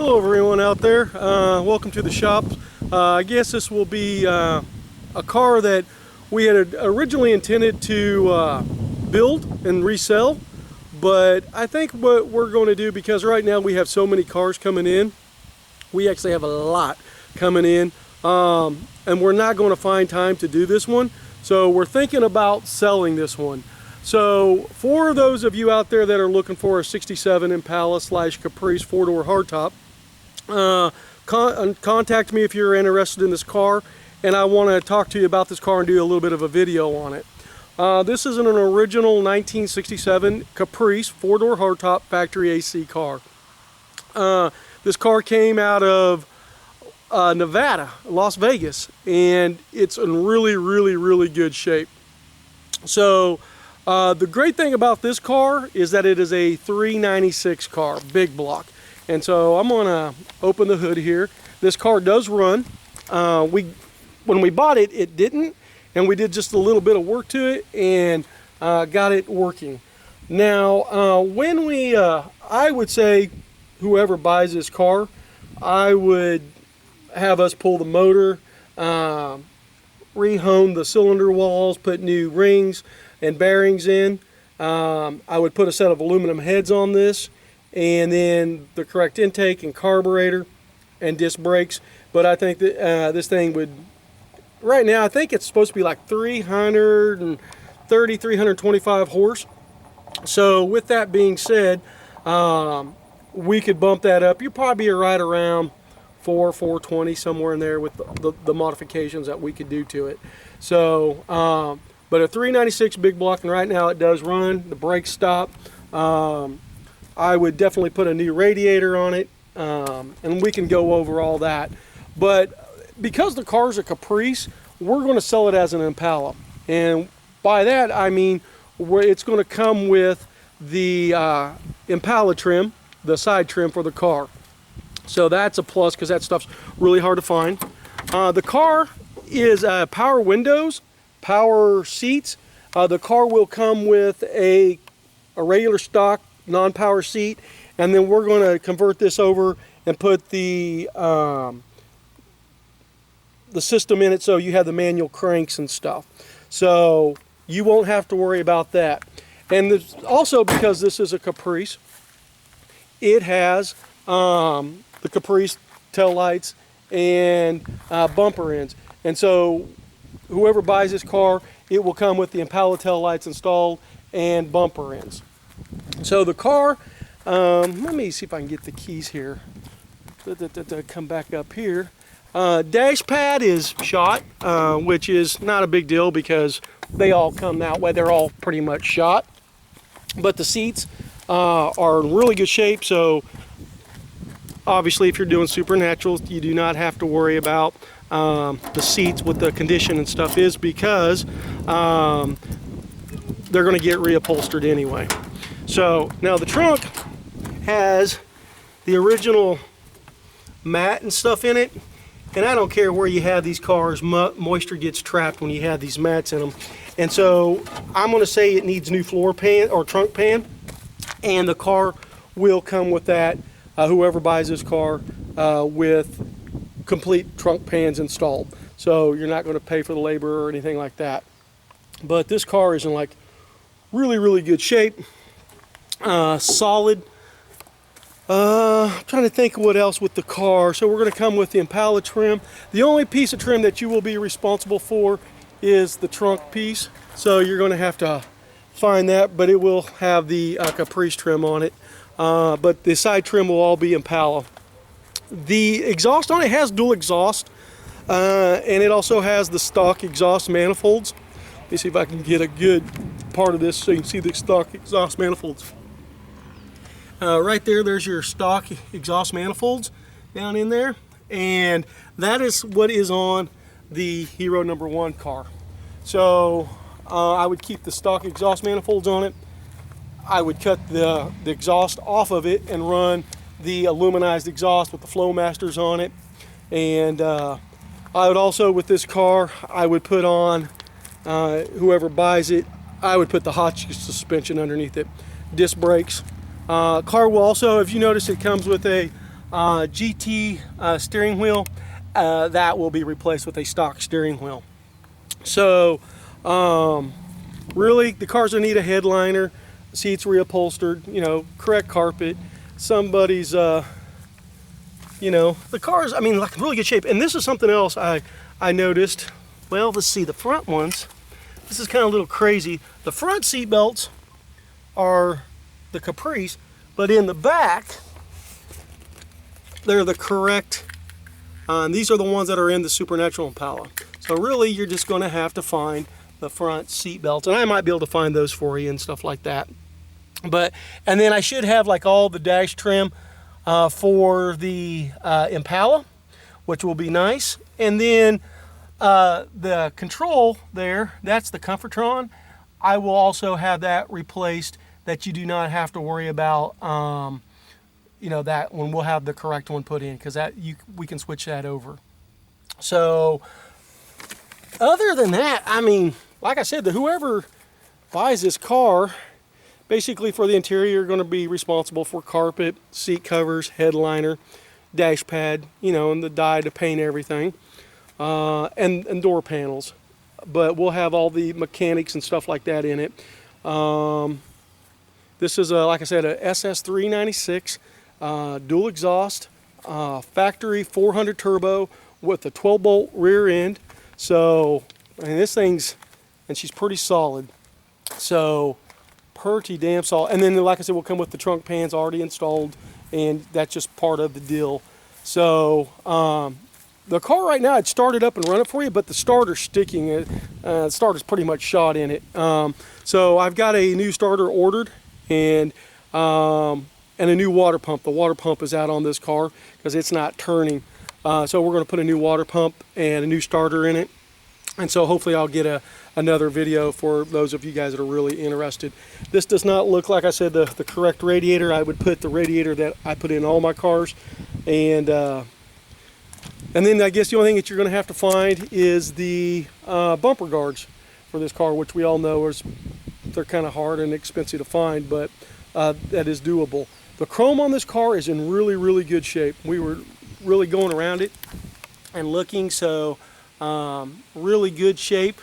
Hello everyone out there, welcome to the shop. I guess this will be a car that we had originally intended to build and resell, but I think what we're going to do, because right now we have so many cars coming in, we actually have a lot coming in, and we're not going to find time to do this one, so we're thinking about selling this one. So for those of you out there that are looking for a 67 Impala / Caprice 4-door hardtop, contact me if you're interested in this car, and I want to talk to you about this car and do a little bit of a video on it. This is an original 1967 Caprice 4-door hardtop factory AC car. This car came out of Nevada, Las Vegas, and it's in really good shape. So the great thing about this car is that it is a 396 car, big block. And so I'm gonna open the hood here. This car does run. When we bought it, it didn't, and we did just a little bit of work to it and got it working. Now, I would say whoever buys this car, I would have us pull the motor, rehome the cylinder walls, put new rings and bearings in. I would put a set of aluminum heads on this, and then the correct intake and carburetor and disc brakes. But I think that this thing would, right now I think it's supposed to be like 330, 325 horse. So with that being said, we could bump that up. You'd probably be right around 420, somewhere in there, with the modifications that we could do to it. So but a 396 big block, and right now it does run. The brakes stop. I would definitely put a new radiator on it, and we can go over all that. But because the car's a Caprice, we're going to sell it as an Impala. And by that I mean it's going to come with the Impala trim, the side trim for the car. So that's a plus, because that stuff's really hard to find. The car is power windows, power seats. The car will come with a regular stock non-power seat, and then we're going to convert this over and put the system in it, so you have the manual cranks and stuff. So you won't have to worry about that. And also, because this is a Caprice, it has the Caprice tail lights and bumper ends. And so whoever buys this car, it will come with the Impala tail lights installed and bumper ends. So the car, let me see if I can get the keys here. Come back up here. Dash pad is shot, which is not a big deal because they all come that way. They're all pretty much shot. But the seats are in really good shape, so obviously if you're doing Supernatural, you do not have to worry about the seats, what the condition and stuff is, because they're going to get reupholstered anyway. So now the trunk has the original mat and stuff in it, and I don't care where you have these cars, moisture gets trapped when you have these mats in them. And so I'm going to say it needs new floor pan or trunk pan, and the car will come with that, whoever buys this car, with complete trunk pans installed. So you're not going to pay for the labor or anything like that. But this car is in like really good shape. Solid. I'm trying to think of what else with the car. So we're going to come with the Impala trim. The only piece of trim that you will be responsible for is the trunk piece. So you're going to have to find that, but it will have the Caprice trim on it. But the side trim will all be Impala. The exhaust on it has dual exhaust, and it also has the stock exhaust manifolds. Let me see if I can get a good part of this so you can see the stock exhaust manifolds. Right there, there's your stock exhaust manifolds down in there, and that is what is on the Hero #1 car. So I would keep the stock exhaust manifolds on it. I would cut the exhaust off of it and run the aluminized exhaust with the Flowmasters on it. And I would also, with this car, I would put on, whoever buys it, I would put the Hotchkiss suspension underneath it, disc brakes. Car will also, if you notice, it comes with a GT steering wheel, that will be replaced with a stock steering wheel. So really, the cars will need a headliner, seats reupholstered, you know, correct carpet, somebody's, you know, the cars, I mean, like in really good shape. And this is something else I noticed. Well, let's see, the front ones, this is kind of a little crazy. The front seat belts are the Caprice, but in the back, they're the correct, and these are the ones that are in the Supernatural Impala. So really, you're just going to have to find the front seat belts, and I might be able to find those for you and stuff like that. But, and then I should have like all the dash trim for the Impala, which will be nice. And then the control there, that's the Comfortron. I will also have that replaced, that you do not have to worry about, you know, that one. We'll have the correct one put in, because that we can switch that over. So other than that, I mean, like I said, whoever buys this car, basically for the interior, you're going to be responsible for carpet, seat covers, headliner, dash pad, you know, and the dye to paint everything, and door panels. But we'll have all the mechanics and stuff like that in it. This is, like I said, a SS396 dual exhaust, factory 400 turbo with a 12-bolt rear end. So, I mean, this thing's, and she's pretty solid. So, pretty damn solid. And then, like I said, we'll come with the trunk pans already installed, and that's just part of the deal. So, the car right now, I'd start it up and run it for you, but the starter's sticking. The starter's pretty much shot in it. So, I've got a new starter ordered, and a new water pump. The water pump is out on this car because it's not turning. So we're going to put a new water pump and a new starter in it. And so hopefully I'll get another video for those of you guys that are really interested. This does not look, like I said, the correct radiator. I would put the radiator that I put in all my cars. And then I guess the only thing that you're going to have to find is the bumper guards for this car, which we all know they're kind of hard and expensive to find, but that is doable. The chrome on this car is in really, really good shape. We were really going around it and looking, so really good shape,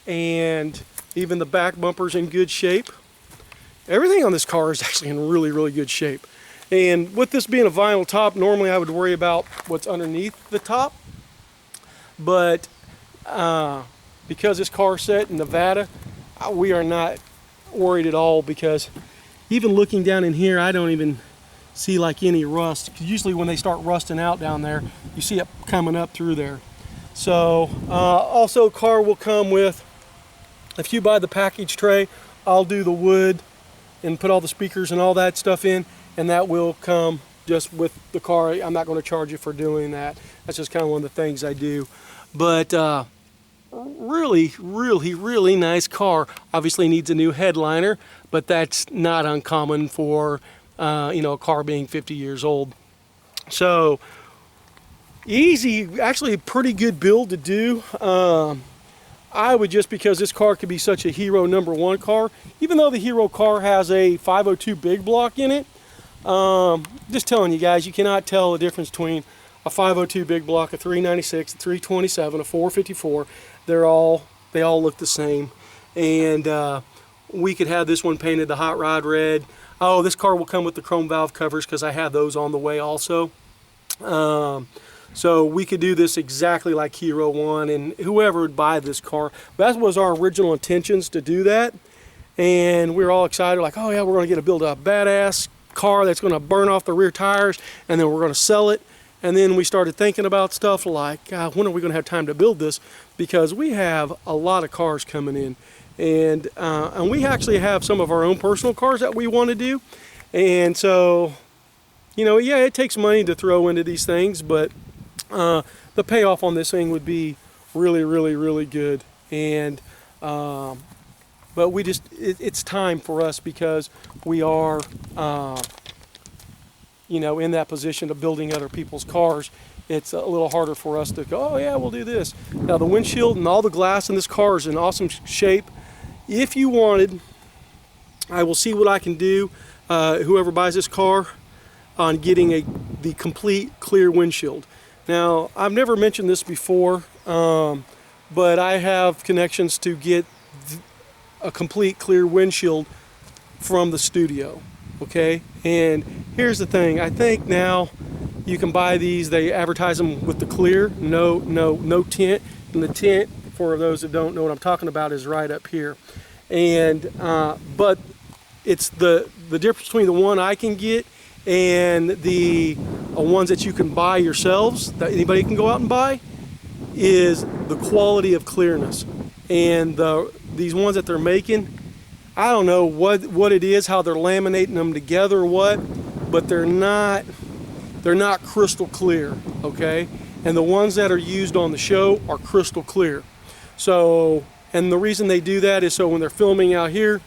and even the back bumper's in good shape. Everything on this car is actually in really, really good shape. And with this being a vinyl top, normally I would worry about what's underneath the top, but because this car set in Nevada, we are not worried at all, because even looking down in here, I don't even see like any rust. 'Cause usually when they start rusting out down there, you see it coming up through there. So also, car will come with, if you buy the package tray, I'll do the wood and put all the speakers and all that stuff in, and that will come just with the car. I'm not going to charge you for doing that. That's just kind of one of the things I do. But really, really, really nice car. Obviously needs a new headliner, but that's not uncommon for you know, a car being 50 years old. So easy, actually a pretty good build to do. I would, just because this car could be such a Hero #1 car, even though the Hero car has a 502 big block in it, just telling you guys, you cannot tell the difference between a 502 big block, a 396, a 327, a 454. They all look the same. And we could have this one painted the hot rod red. Oh, this car will come with the chrome valve covers, because I have those on the way also. So we could do this exactly like Hero 1, and whoever would buy this car. That was our original intentions, to do that. And we were all excited, like, oh yeah, we're going to build a badass car that's going to burn off the rear tires, and then we're going to sell it. And then we started thinking about stuff like, when are we going to have time to build this? Because we have a lot of cars coming in. And we actually have some of our own personal cars that we want to do. And so, you know, yeah, it takes money to throw into these things, but the payoff on this thing would be really, really, really good. And but we just, it's time for us, because we are you know, in that position of building other people's cars. It's a little harder for us to go, oh yeah, we'll do this. Now the windshield and all the glass in this car is in awesome shape. If you wanted, I will see what I can do, whoever buys this car, on getting the complete clear windshield. Now, I've never mentioned this before, but I have connections to get a complete clear windshield from the studio, okay? And here's the thing, I think now you can buy these, they advertise them with the clear, no tint, and the tint, for those that don't know what I'm talking about, is right up here. And but it's the difference between the one I can get and the ones that you can buy yourselves, that anybody can go out and buy, is the quality of clearness. And these ones that they're making, I don't know what it is, how they're laminating them together or what, but they're not crystal clear, okay? And the ones that are used on the show are crystal clear. So, and the reason they do that is so when they're filming out here,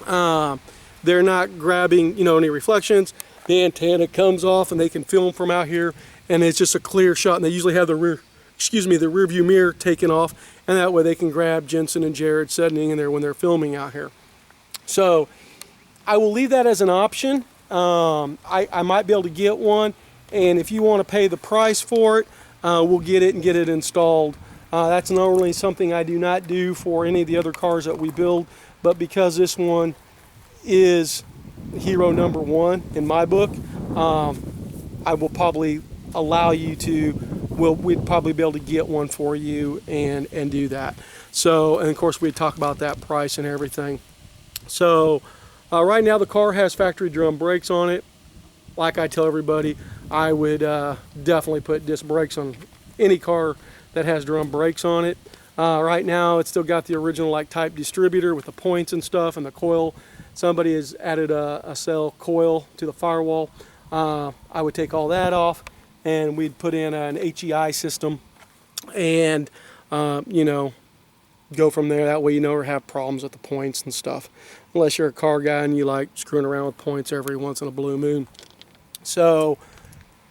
they're not grabbing, you know, any reflections. The antenna comes off and they can film from out here, and it's just a clear shot. And they usually have the rear view mirror taken off, and that way they can grab Jensen and Jared sitting in there when they're filming out here. So I will leave that as an option. I might be able to get one, and if you want to pay the price for it, we'll get it and get it installed. That's normally something I do not do for any of the other cars that we build, but because this one is hero number one in my book, I will probably allow you to, we'd probably be able to get one for you and do that. So, and of course we'd talk about that price and everything. So right now the car has factory drum brakes on it. Like I tell everybody, I would definitely put disc brakes on any car that has drum brakes on it. Right now it's still got the original like type distributor with the points and stuff and the coil. Somebody has added a cell coil to the firewall. I would take all that off and we'd put in an HEI system and you know, go from there. That way you never have problems with the points and stuff, unless you're a car guy and you like screwing around with points every once in a blue moon. So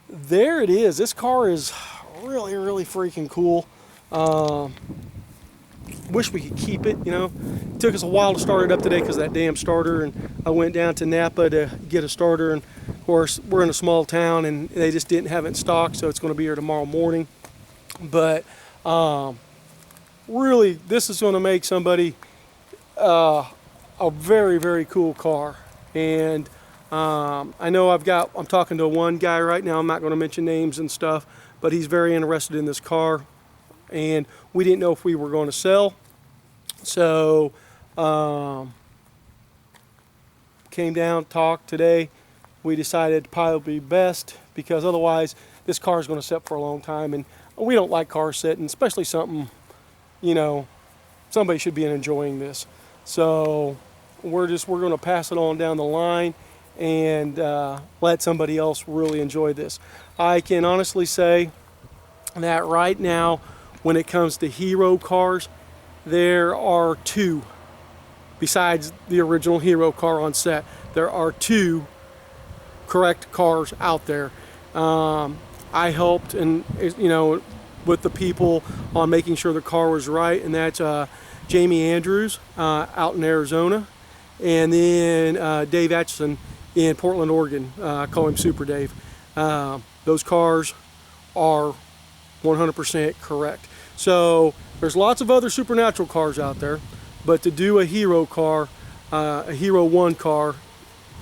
there it is. This car is really freaking cool. Wish we could keep it, you know. It took us a while to start it up today because of that damn starter, and I went down to Napa to get a starter, and of course we're in a small town and they just didn't have it in stock, so it's going to be here tomorrow morning. But really, this is going to make somebody a very cool car. And I know I'm talking to one guy right now, I'm not going to mention names and stuff, but he's very interested in this car, and we didn't know if we were going to sell. So came down, talked today. We decided it'd probably be best, because otherwise this car is going to sit for a long time, and we don't like cars sitting, especially something, you know, somebody should be enjoying this. So we're going to pass it on down the line and let somebody else really enjoy this. I can honestly say that right now, when it comes to hero cars, there are two, besides the original hero car on set, there are two correct cars out there. I helped, and you know, with the people on making sure the car was right, and that's Jamie Andrews out in Arizona, and then Dave Atchison in Portland, Oregon. I call him Super Dave. Those cars are 100% correct. So there's lots of other supernatural cars out there, but to do a hero car, a Hero 1 car,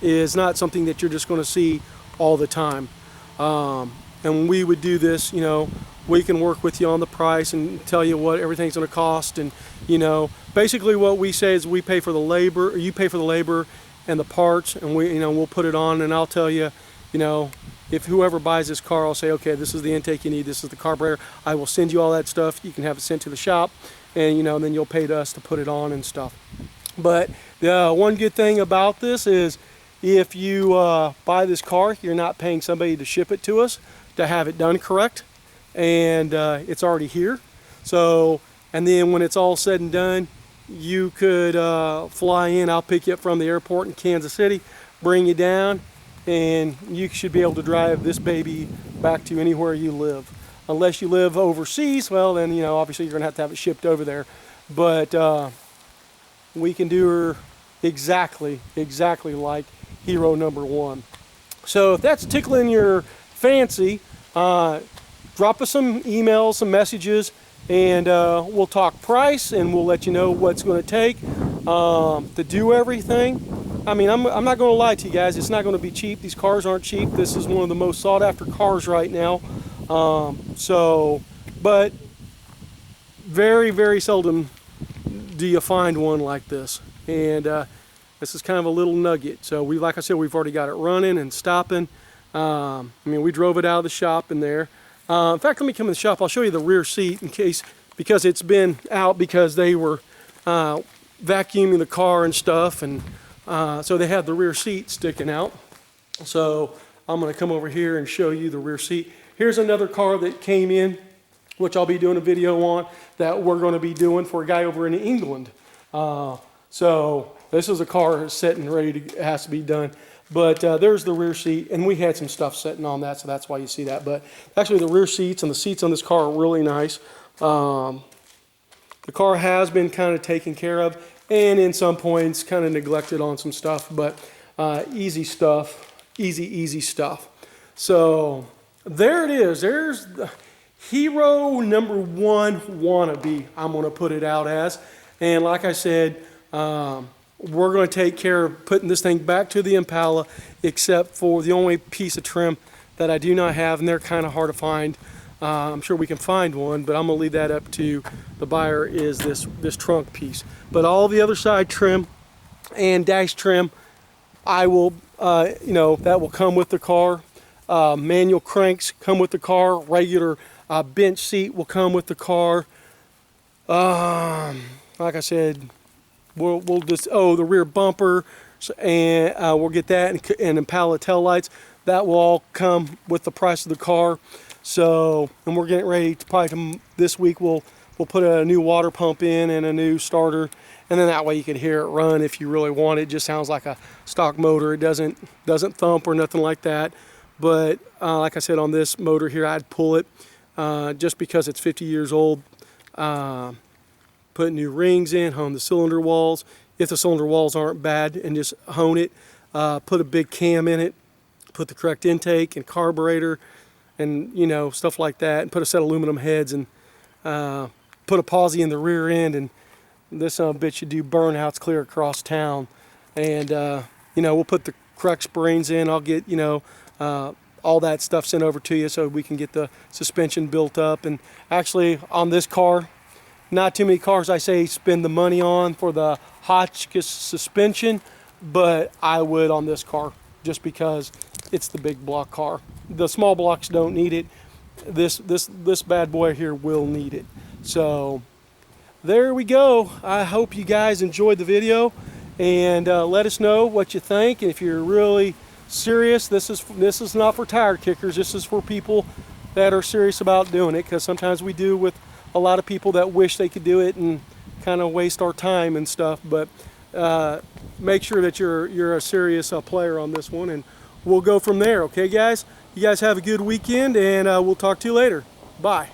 is not something that you're just going to see all the time. And when we would do this, you know, we can work with you on the price and tell you what everything's going to cost, and you know, basically what we say is we pay for the labor, or you pay for the labor and the parts, and we, you know, we'll put it on, and I'll tell you, you know, if whoever buys this car, I'll say, okay, this is the intake you need, this is the carburetor. I will send you all that stuff. You can have it sent to the shop, and you know, then you'll pay to us to put it on and stuff. But the one good thing about this is, if you buy this car, you're not paying somebody to ship it to us to have it done correct, and it's already here. So, and then when it's all said and done, you could fly in. I'll pick you up from the airport in Kansas City, bring you down, and you should be able to drive this baby back to anywhere you live. Unless you live overseas, well then, you know, obviously you're gonna have to have it shipped over there. But we can do her exactly like Hero number 1. So if that's tickling your fancy, drop us some emails, some messages, and we'll talk price, and we'll let you know what's going to take to do everything. I mean, I'm not going to lie to you guys. It's not going to be cheap. These cars aren't cheap. This is one of the most sought after cars right now. But very, very seldom do you find one like this. And this is kind of a little nugget. So like I said, we've already got it running and stopping. I mean, we drove it out of the shop in there. In fact, let me come in the shop. I'll show you the rear seat because it's been out because they were vacuuming the car and stuff, and so they had the rear seat sticking out. So I'm going to come over here and show you the rear seat. Here's another car that came in, which I'll be doing a video on, that we're going to be doing for a guy over in England. So this is a car that's sitting ready to, has to be done. But there's the rear seat, and we had some stuff sitting on that, so that's why you see that. But actually the rear seats and the seats on this car are really nice. The car has been kind of taken care of, and in some points kind of neglected on some stuff, but easy stuff, easy stuff. So there it is. There's the hero number 1 wannabe, I'm going to put it out as. And like I said, we're going to take care of putting this thing back to the Impala, except for the only piece of trim that I do not have, and they're kind of hard to find. I'm sure we can find one, but I'm going to leave that up to the buyer, is this trunk piece. But all the other side trim and dash trim, I will, that will come with the car. Manual cranks come with the car. Regular bench seat will come with the car. Like I said, we'll just, the rear bumper, and we'll get that, and Impala tail lights. That will all come with the price of the car. So, and we're getting ready to probably this week we'll put a new water pump in and a new starter, and then that way you can hear it run if you really want it. It just sounds like a stock motor. It doesn't thump or nothing like that. But like I said, on this motor here, I'd pull it just because it's 50 years old. Put new rings in, hone the cylinder walls. If the cylinder walls aren't bad, and just hone it. Put a big cam in it. Put the correct intake and carburetor, and stuff like that. And put a set of aluminum heads, and put a posi in the rear end. And this bitch should do burnouts clear across town. And we'll put the correct springs in. I'll get all that stuff sent over to you so we can get the suspension built up. And actually, on this car, not too many cars I say spend the money on for the Hotchkiss suspension, but I would on this car just because it's the big block car. The small blocks don't need it. This bad boy here will need it. So there we go. I hope you guys enjoyed the video, and let us know what you think. And if you're really serious, this is not for tire kickers. This is for people that are serious about doing it, because sometimes we do with a lot of people that wish they could do it and kind of waste our time and stuff. But make sure that you're a serious player on this one, and we'll go from there. Okay, guys? You guys have a good weekend, and we'll talk to you later. Bye.